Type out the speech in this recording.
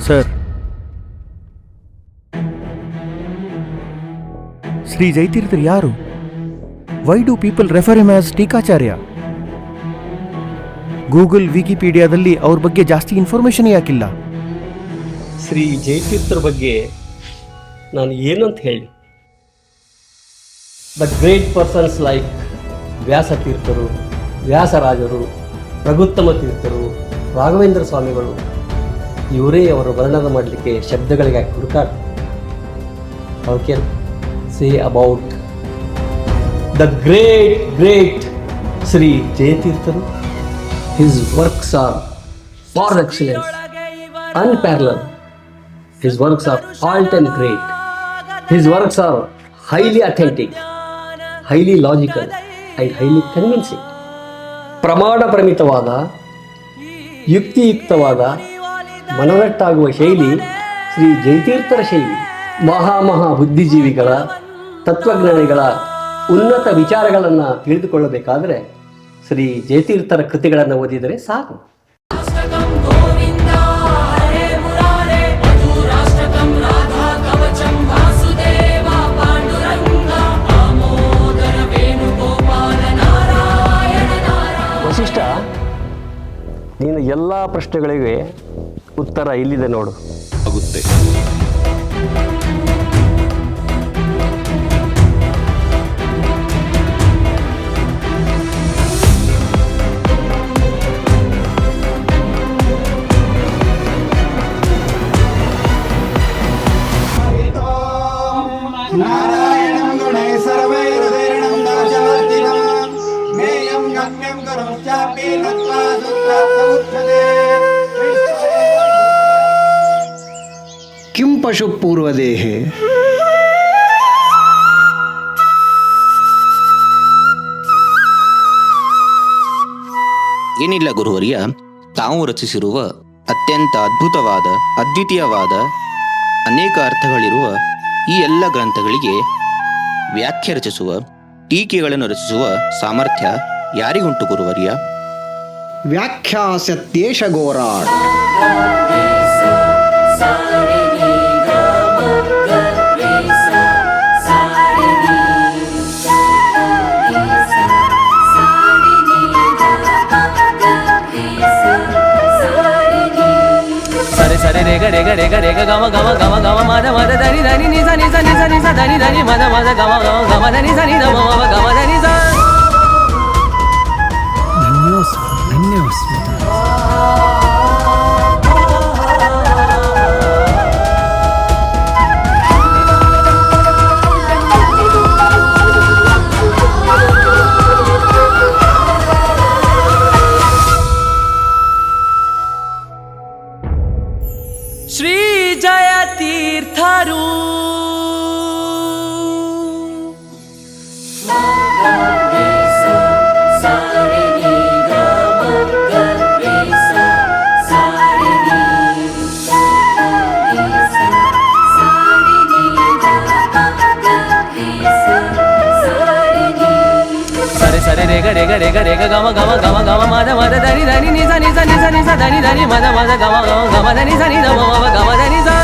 Sir, Shri ಜಯತೀರ್ಥರು ಯಾರು? Why do people refer him as Tikacharya? Google ವಿಕಿಪೀಡಿಯಾದಲ್ಲಿ ಅವ್ರ ಬಗ್ಗೆ ಜಾಸ್ತಿ ಇನ್ಫಾರ್ಮೇಶನ್ ಯಾಕಿಲ್ಲ? ಶ್ರೀ ಜಯತೀರ್ಥರ ಬಗ್ಗೆ ನಾನು ಏನಂತ ಹೇಳಿ? ದ ಗ್ರೇಟ್ ಪರ್ಸನ್ಸ್ ಲೈಕ್ ವ್ಯಾಸತೀರ್ಥರು, ವ್ಯಾಸರಾಜರು, ರಘುತ್ತಮ ತೀರ್ಥರು, ರಾಘವೇಂದ್ರ ಸ್ವಾಮಿಗಳು, ಇವರೇ ಅವರು ವರ್ಣನ ಮಾಡಲಿಕ್ಕೆ ಶಬ್ದಗಳಿಗೆ ಹುಡುಕಾಟ. How can say about the great Shri ಜಯತೀರ್ಥರು? His works are far excellence, unparalleled. His works are all-time great. His works are highly authentic, highly logical and highly convincing. ಪ್ರಮಾಣ ಪ್ರಮಿತವಾದ, ಯುಕ್ತಿಯುಕ್ತವಾದ, ಮನದಟ್ಟಾಗುವ ಶೈಲಿ ಶ್ರೀ ಜಯತೀರ್ಥರ ಶೈಲಿ. ಮಹಾ ಬುದ್ಧಿಜೀವಿಗಳ, ತತ್ವಜ್ಞಾನಿಗಳ ಉನ್ನತ ವಿಚಾರಗಳನ್ನು ತಿಳಿದುಕೊಳ್ಳಬೇಕಾದರೆ ಶ್ರೀ ಜಯತೀರ್ಥರ ಕೃತಿಗಳನ್ನು ಓದಿದರೆ ಸಾಕು. ವಸಿಷ್ಠ, ನೀನು ಎಲ್ಲ ಪ್ರಶ್ನೆಗಳಿಗೆ ಉತ್ತರ ಇಲ್ಲಿದೆ ನೋಡು. ಆಗುತ್ತೆ. ನಾರಾಯಣಂ ಗುಣೈ ಸರ್ವೈರುದೈರ್ಣಂ ದೋಷವರ್ಜಿತಂ ಮೇಯಂ ಗಮ್ಯಂ ಕರೋಶ್ಚಾಪಿ ನತ್ವಾ ಸುಪ್ರಾಪ್ತಮುಚ್ಯತೆ. ಕಿಂ ಪಶು ಪೂರ್ವದೇಹೆ ಏನಿಲ್ಲ ಗುರುವರ್ಯ, ತಾವು ರಚಿಸಿರುವ ಅತ್ಯಂತ ಅದ್ಭುತವಾದ, ಅದ್ವಿತೀಯವಾದ ಅನೇಕ ಅರ್ಥಗಳಿರುವ ಈ ಎಲ್ಲ ಗ್ರಂಥಗಳಿಗೆ ವ್ಯಾಖ್ಯೆ ರಚಿಸುವ, ಟೀಕೆಗಳನ್ನು ರಚಿಸುವ ಸಾಮರ್ಥ್ಯ ಯಾರಿಗುಂಟು ಗುರುವರ್ಯ? ವ್ಯಾಖ್ಯಾಸ್ಯತ್ಯೇಷ ಘೋರಾಟ್. ಸರಿ ರೇಗ ರೇಗ ರೇಗ ರೇಗ ಗಮ ಗಮ ಗಮ ಗಮ ಮದ ಮದ ಧನಿ ಧನಿ ನಿಸ ನಿಸ ನಿಸ ನಿಸ ಧನಿ ಧನಿ ಮದ ಮದ ಗಮ ಗಮ ಗಮ ಧನಿ ಸ ನಿದ ಮಮ ಗಮ ಧನಿ ಸ. ಶ್ರೀ ಜಯತೀರ್ಥರು ಸರಿ ರೇಗ ರೇಗ ರೇಗ ರೇಗ ಗಮ ಗಮ ಗಮ ಗಮ ಮದ ಮದ ಧನಿ ಧನಿ ನಿಸ ನಿಸ ನಿಸ ನಿಸ ಧನಿ ಧನಿ ಮದ ಮದ ಗಮ ಗಮ ಗಮ ಧನಿ ಸ ನಿದ ಮಮ ಗಮ ಧನಿ ಸ.